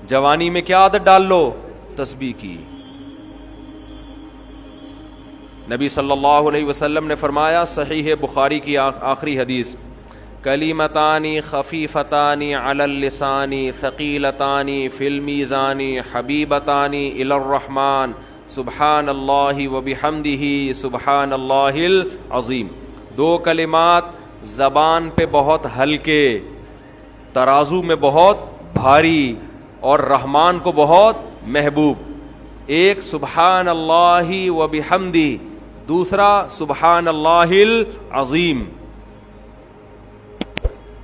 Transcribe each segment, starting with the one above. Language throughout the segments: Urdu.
جوانی میں کیا عادت ڈال لو؟ تسبیح کی. نبی صلی اللہ علیہ وسلم نے فرمایا, صحیح بخاری کی آخری حدیث, کلیمتانی خفیفتانی علی اللسانی ثقیلتانی فی المیزان حبیبتانی الی الرحمن سبحان اللہ وبحمدہ سبحان اللہ العظیم. دو کلمات زبان پہ بہت ہلکے, ترازو میں بہت بھاری, اور رحمان کو بہت محبوب. ایک سبحان اللہ وبحمدہ, دوسرا سبحان اللہ العظیم.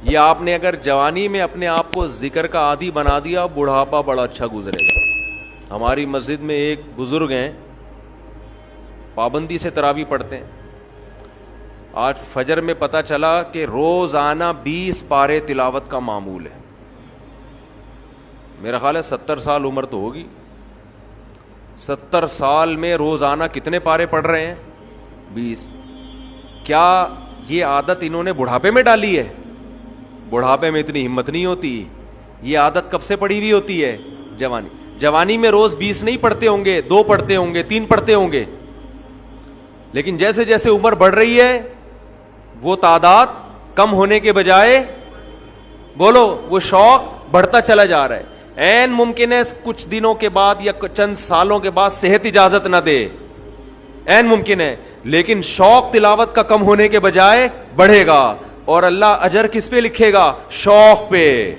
یہ آپ نے اگر جوانی میں اپنے آپ کو ذکر کا عادی بنا دیا, بڑھاپا بڑا اچھا گزرے گا. ہماری مسجد میں ایک بزرگ ہیں, پابندی سے تراویح پڑھتے ہیں. آج فجر میں پتہ چلا کہ روزانہ 20 پارے تلاوت کا معمول ہے. میرا خیال ہے 70 سال عمر تو ہوگی. 70 سال میں روزانہ کتنے پارے پڑھ رہے ہیں؟ 20. کیا یہ عادت انہوں نے بڑھاپے میں ڈالی ہے؟ بڑھاپے میں اتنی ہمت نہیں ہوتی. یہ عادت کب سے پڑی ہوئی ہوتی ہے؟ جوانی میں روز 20 نہیں پڑھتے ہوں گے, 2 پڑھتے ہوں گے, 3 پڑھتے ہوں گے, لیکن جیسے جیسے عمر بڑھ رہی ہے وہ تعداد کم ہونے کے بجائے, بولو, وہ شوق بڑھتا چلا جا رہا ہے. عین ممکن ہے کچھ دنوں کے بعد یا چند سالوں کے بعد صحت اجازت نہ دے, عین ممکن ہے, لیکن شوق تلاوت کا کم ہونے کے بجائے بڑھے گا. اور اللہ اجر کس پہ لکھے گا؟ شوق پہ.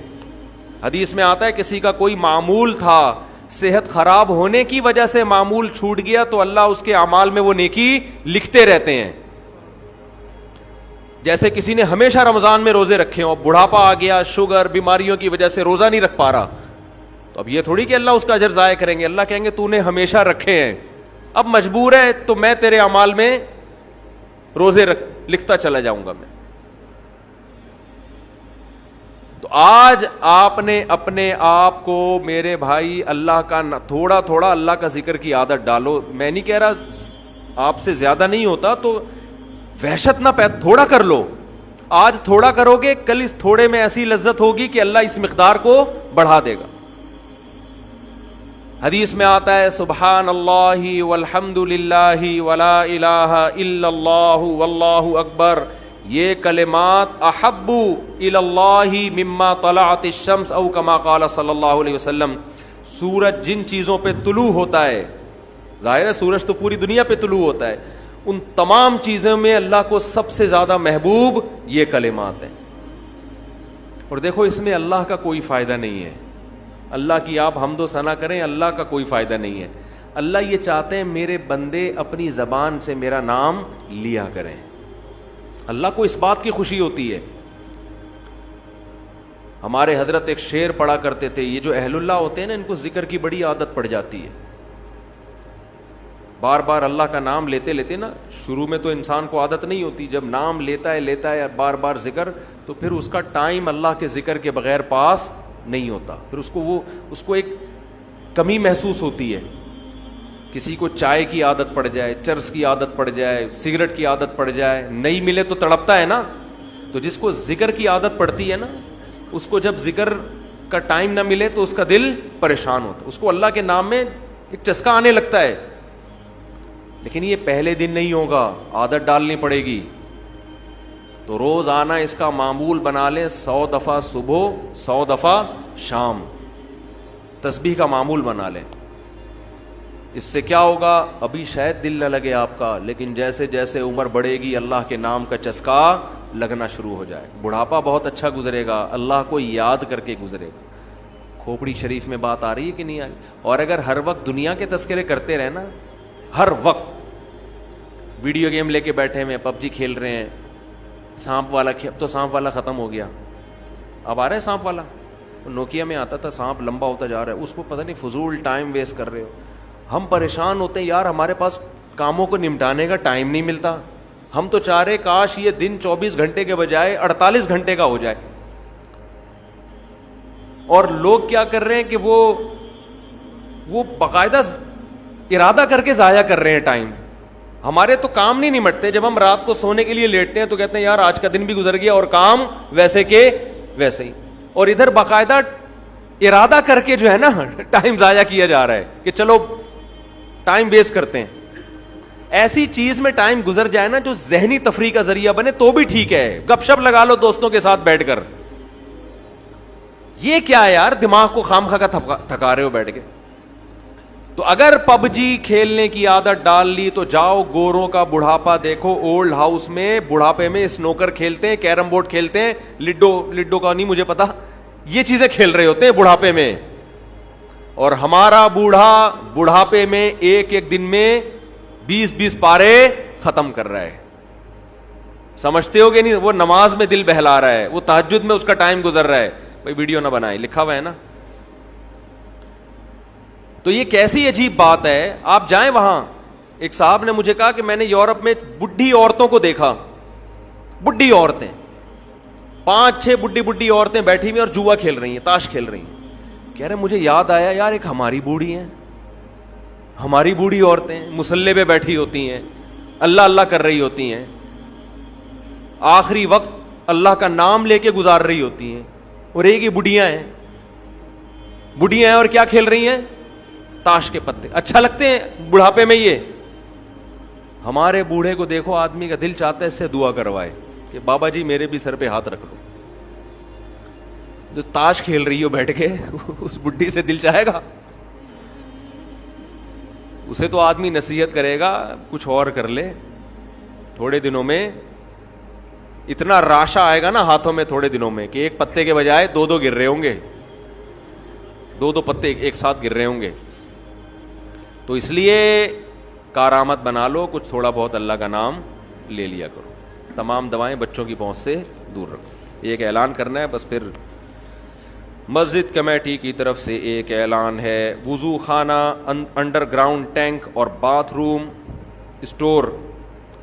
حدیث میں آتا ہے کسی کا کوئی معمول تھا, صحت خراب ہونے کی وجہ سے معمول چھوٹ گیا تو اللہ اس کے اعمال میں وہ نیکی لکھتے رہتے ہیں. جیسے کسی نے ہمیشہ رمضان میں روزے رکھے ہوں, بڑھاپا آ گیا, شوگر, بیماریوں کی وجہ سے روزہ نہیں رکھ پا رہا, تو اب یہ تھوڑی کہ اللہ اس کا اجر ضائع کریں گے. اللہ کہیں گے تو نے ہمیشہ رکھے ہیں, اب مجبور ہے تو میں تیرے اعمال میں روزے لکھتا چلا جاؤں گا میں. تو آج آپ نے اپنے آپ کو, میرے بھائی, اللہ کا تھوڑا تھوڑا اللہ کا ذکر کی عادت ڈالو. میں نہیں کہہ رہا آپ سے زیادہ نہیں ہوتا تو وحشت نہ تھوڑا کر لو. آج تھوڑا کرو گے, کل اس تھوڑے میں ایسی لذت ہوگی کہ اللہ اس مقدار کو بڑھا دے گا. حدیث میں آتا ہے سبحان اللہ والحمد للہ ولا الہ الا اللہ واللہ اکبر, یہ کلمات احب الی اللہ مما طلعت الشمس او کما قال صلی اللہ علیہ وسلم. سورج جن چیزوں پہ طلوع ہوتا ہے, ظاہر ہے سورج تو پوری دنیا پہ طلوع ہوتا ہے, ان تمام چیزوں میں اللہ کو سب سے زیادہ محبوب یہ کلمات ہیں. اور دیکھو اس میں اللہ کا کوئی فائدہ نہیں ہے. اللہ کی آپ حمد و ثنا کریں, اللہ کا کوئی فائدہ نہیں ہے. اللہ یہ چاہتے ہیں میرے بندے اپنی زبان سے میرا نام لیا کریں. اللہ کو اس بات کی خوشی ہوتی ہے. ہمارے حضرت ایک شعر پڑھا کرتے تھے, یہ جو اہل اللہ ہوتے ہیں نا, ان کو ذکر کی بڑی عادت پڑ جاتی ہے. بار بار اللہ کا نام لیتے لیتے نا, شروع میں تو انسان کو عادت نہیں ہوتی, جب نام لیتا ہے بار بار ذکر, تو پھر اس کا ٹائم اللہ کے ذکر کے بغیر پاس نہیں ہوتا. پھر اس کو ایک کمی محسوس ہوتی ہے. کسی کو چائے کی عادت پڑ جائے, چرس کی عادت پڑ جائے, سگریٹ کی عادت پڑ جائے, نہیں ملے تو تڑپتا ہے نا. تو جس کو ذکر کی عادت پڑتی ہے نا, اس کو جب ذکر کا ٹائم نہ ملے تو اس کا دل پریشان ہوتا ہے, اس کو اللہ کے نام میں ایک چسکا آنے لگتا ہے. لیکن یہ پہلے دن نہیں ہوگا, عادت ڈالنی پڑے گی. تو روز آنا اس کا معمول بنا لیں, 100 دفعہ صبح 100 دفعہ شام تسبیح کا معمول بنا لیں. اس سے کیا ہوگا؟ ابھی شاید دل نہ لگے آپ کا, لیکن جیسے جیسے عمر بڑھے گی اللہ کے نام کا چسکا لگنا شروع ہو جائے. بڑھاپا بہت اچھا گزرے گا, اللہ کو یاد کر کے گزرے گا. کھوپڑی شریف میں بات آ رہی ہے کہ نہیں آ رہی؟ اور اگر ہر وقت دنیا کے تذکرے کرتے رہے نا, ہر وقت ویڈیو گیم لے کے بیٹھے ہوئے, PUBG کھیل رہے ہیں, سانپ والا, اب تو سانپ والا ختم ہو گیا, اب آ رہا ہے سانپ والا. نوکیا میں آتا تھا, سانپ لمبا ہوتا جا رہا ہے, اس کو پتہ نہیں فضول ٹائم ویسٹ کر رہے ہو. ہم پریشان ہوتے ہیں یار, ہمارے پاس کاموں کو نمٹانے کا ٹائم نہیں ملتا. ہم تو چاہ رہے کاش یہ دن 24 گھنٹے کے بجائے 48 گھنٹے کا ہو جائے. اور لوگ کیا کر رہے ہیں کہ وہ باقاعدہ ارادہ کر کے ضائع کر رہے ہیں ٹائم. ہمارے تو کام نہیں نمٹتے. جب ہم رات کو سونے کے لیے لیٹتے ہیں تو کہتے ہیں یار آج کا دن بھی گزر گیا اور کام ویسے کے ویسے ہی. اور ادھر باقاعدہ ارادہ کر کے جو ہے نا ٹائم ضائع کیا جا رہا ہے کہ چلو ٹائم ویسٹ کرتے ہیں. ایسی چیز میں ٹائم گزر جائے نا جو ذہنی تفریح کا ذریعہ بنے تو بھی ٹھیک ہے. گپ شپ لگا لو دوستوں کے ساتھ بیٹھ کر. یہ کیا ہے یار, دماغ کو خام خا کا تھکا رہے ہو بیٹھ کے. تو اگر پب جی کھیلنے کی عادت ڈال لی تو جاؤ گوروں کا بڑھاپا دیکھو. اولڈ ہاؤس میں بڑھاپے میں اسنوکر کھیلتے ہیں, کیرم بورڈ کھیلتے ہیں, لڈو کا نہیں مجھے پتا, یہ چیزیں کھیل رہے ہوتے ہیں بڑھاپے میں. اور ہمارا بوڑھا بڑھاپے میں ایک ایک دن میں 20 پارے ختم کر رہا ہے. سمجھتے ہو کہ نہیں؟ وہ نماز میں دل بہلا رہا ہے, وہ تہجد میں اس کا ٹائم گزر رہا ہے. بھائی ویڈیو نہ بنائے, لکھا ہوا ہے نا. تو یہ کیسی عجیب بات ہے. آپ جائیں وہاں, ایک صاحب نے مجھے کہا کہ میں نے یورپ میں بڈھی عورتوں کو دیکھا, بڈھی عورتیں 5-6 بڈھی عورتیں بیٹھی ہوئی اور جوا کھیل رہی ہیں, تاش کھیل رہی ہیں. کہہ رہے مجھے یاد آیا یار ایک ہماری بوڑھی ہیں, ہماری بوڑھی عورتیں مصلے پہ بیٹھی ہوتی ہیں, اللہ اللہ کر رہی ہوتی ہیں, آخری وقت اللہ کا نام لے کے گزار رہی ہوتی ہیں. اور ایک ہی بڑھیاں ہیں اور کیا کھیل رہی ہیں؟ تاش کے پتے. اچھا لگتے ہیں بڑھاپے میں یہ. ہمارے بوڑھے کو دیکھو, آدمی کا دل چاہتا ہے اس سے دعا کروائے کہ بابا جی میرے بھی سر پہ ہاتھ رکھ لو. جو تاش کھیل رہی ہو بیٹھ کے اس بڈھی سے دل چاہے گا؟ اسے تو آدمی نصیحت کرے گا کچھ اور کر لے. تھوڑے دنوں میں اتنا راشا آئے گا نا ہاتھوں میں تھوڑے دنوں میں کہ ایک پتے کے بجائے 2 گر رہے ہوں گے, 2 پتے ایک ساتھ گر رہے ہوں گے. تو اس لیے کارآمد بنا لو, کچھ تھوڑا بہت اللہ کا نام لے لیا کرو. تمام دوائیں بچوں کی پہنچ سے دور رکھو. ایک اعلان کرنا ہے بس, پھر مسجد کمیٹی کی طرف سے ایک اعلان ہے. وضو خانہ, انڈر گراؤنڈ ٹینک اور باتھ روم اسٹور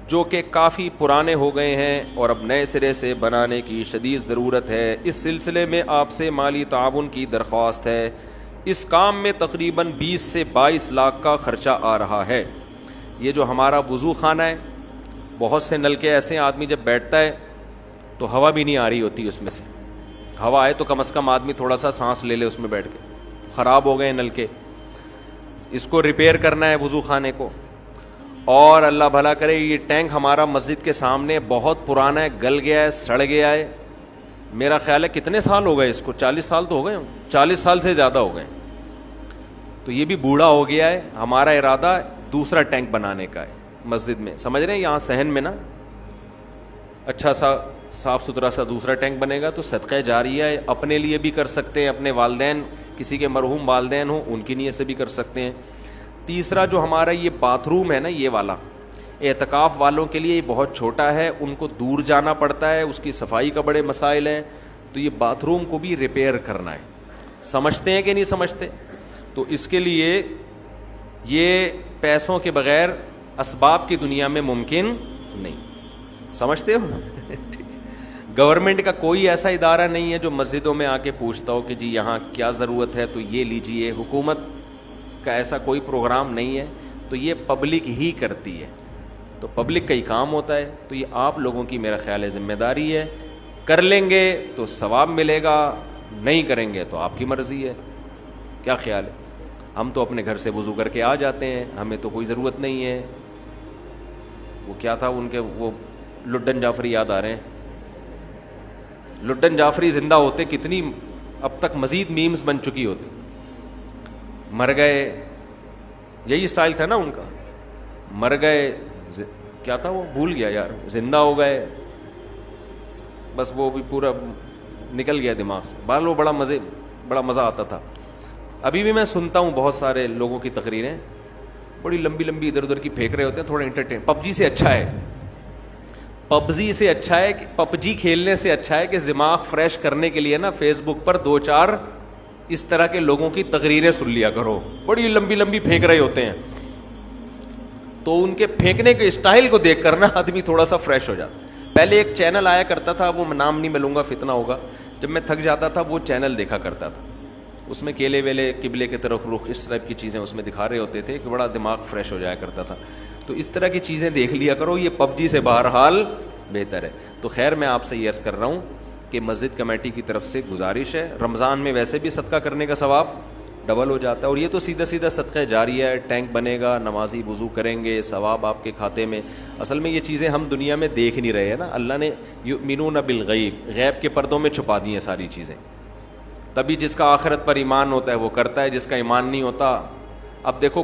جو کہ کافی پرانے ہو گئے ہیں اور اب نئے سرے سے بنانے کی شدید ضرورت ہے. اس سلسلے میں آپ سے مالی تعاون کی درخواست ہے. اس کام میں تقریباً 20 سے 22 لاکھ کا خرچہ آ رہا ہے. یہ جو ہمارا وضو خانہ ہے, بہت سے نلکے ایسے ہیں آدمی جب بیٹھتا ہے تو ہوا بھی نہیں آ رہی ہوتی اس میں سے. ہوا آئے تو کم از کم آدمی تھوڑا سا سانس لے لے اس میں بیٹھ کے. خراب ہو گئے نلکے, اس کو ریپیئر کرنا ہے وضو خانے کو. اور اللہ بھلا کرے, یہ ٹینک ہمارا مسجد کے سامنے بہت پرانا ہے, گل گیا ہے, سڑ گیا ہے. میرا خیال ہے کتنے سال ہو گئے اس کو, 40 سال تو ہو گئے, 40 سال سے زیادہ ہو گئے. تو یہ بھی بوڑھا ہو گیا ہے. ہمارا ارادہ دوسرا ٹینک بنانے کا ہے مسجد میں. سمجھ رہے ہیں, یہاں صحن میں نا اچھا سا صاف ستھرا سا دوسرا ٹینک بنے گا تو صدقہ جاریہ ہے. اپنے لیے بھی کر سکتے ہیں, اپنے والدین, کسی کے مرحوم والدین ہوں ان کی نیت سے بھی کر سکتے ہیں. تیسرا جو ہمارا یہ باتھ روم ہے نا, یہ والا اعتکاف والوں کے لیے یہ بہت چھوٹا ہے, ان کو دور جانا پڑتا ہے, اس کی صفائی کا بڑے مسائل ہیں. تو یہ باتھ روم کو بھی ریپیئر کرنا ہے. سمجھتے ہیں کہ نہیں سمجھتے؟ تو اس کے لیے یہ پیسوں کے بغیر اسباب کی دنیا میں ممکن نہیں. سمجھتے ہو؟ گورنمنٹ کا کوئی ایسا ادارہ نہیں ہے جو مسجدوں میں آ کے پوچھتا ہو کہ جی یہاں کیا ضرورت ہے تو یہ لیجئے. حکومت کا ایسا کوئی پروگرام نہیں ہے. تو یہ پبلک ہی کرتی ہے, تو پبلک کا ہی کام ہوتا ہے. تو یہ آپ لوگوں کی میرا خیال ہے ذمہ داری ہے. کر لیں گے تو ثواب ملے گا, نہیں کریں گے تو آپ کی مرضی ہے. کیا خیال ہے؟ ہم تو اپنے گھر سے وضو کر کے آ جاتے ہیں, ہمیں تو کوئی ضرورت نہیں ہے. وہ کیا تھا ان کے, وہ لڈن جعفری یاد آ رہے ہیں. لڈن جعفری زندہ ہوتے کتنی اب تک مزید میمز بن چکی ہوتی. مر گئے, یہی اسٹائل تھا نا ان کا, مر گئے, کیا تھا وہ بھول گیا یار, زندہ ہو گئے, بس وہ بھی پورا نکل گیا دماغ سے. بہرحال وہ بڑا مزہ آتا تھا. ابھی بھی میں سنتا ہوں بہت سارے لوگوں کی تقریریں, بڑی لمبی لمبی ادھر ادھر کی پھینک رہے ہوتے ہیں, تھوڑا انٹرٹین. پب جی سے اچھا ہے, پبجی سے اچھا ہے, پب جی کھیلنے سے اچھا ہے کہ دماغ فریش کرنے کے لیے نا فیس بک پر 2-4 اس طرح کے لوگوں کی تقریریں سن لیا کرو. بڑی لمبی لمبی پھینک رہے ہوتے ہیں, تو ان کے پھینکنے کے اسٹائل کو دیکھ کر نا آدمی تھوڑا سا فریش ہو جاتا. پہلے ایک چینل آیا کرتا تھا, وہ نام نہیں میں لوں گا فتنہ ہوگا, جب میں تھک جاتا تھا وہ چینل دیکھا کرتا تھا. اس میں کیلے ویلے, قبلے کی طرف رخ, اس طرح کی چیزیں اس میں دکھا رہے ہوتے تھے کہ بڑا دماغ فریش ہو جایا کرتا تھا. تو اس طرح کی چیزیں دیکھ لیا کرو, یہ پب جی سے بہرحال بہتر ہے. تو خیر میں آپ سے یہ عرض کر رہا ہوں کہ مسجد کمیٹی کی طرف سے گزارش ہے، رمضان میں ویسے بھی صدقہ کرنے کا ثواب ڈبل ہو جاتا ہے، اور یہ تو سیدھا سیدھا صدقہ جاریہ ہے، ٹینک بنے گا، نمازی وضو کریں گے، ثواب آپ کے کھاتے میں۔ اصل میں یہ چیزیں ہم دنیا میں دیکھ نہیں رہے ہیں نا، اللہ نے یؤمنون بالغیب، غیب کے پردوں میں چھپا دی ہیں ساری چیزیں، تبھی جس کا آخرت پر ایمان ہوتا ہے وہ کرتا ہے، جس کا ایمان نہیں ہوتا۔ اب دیکھو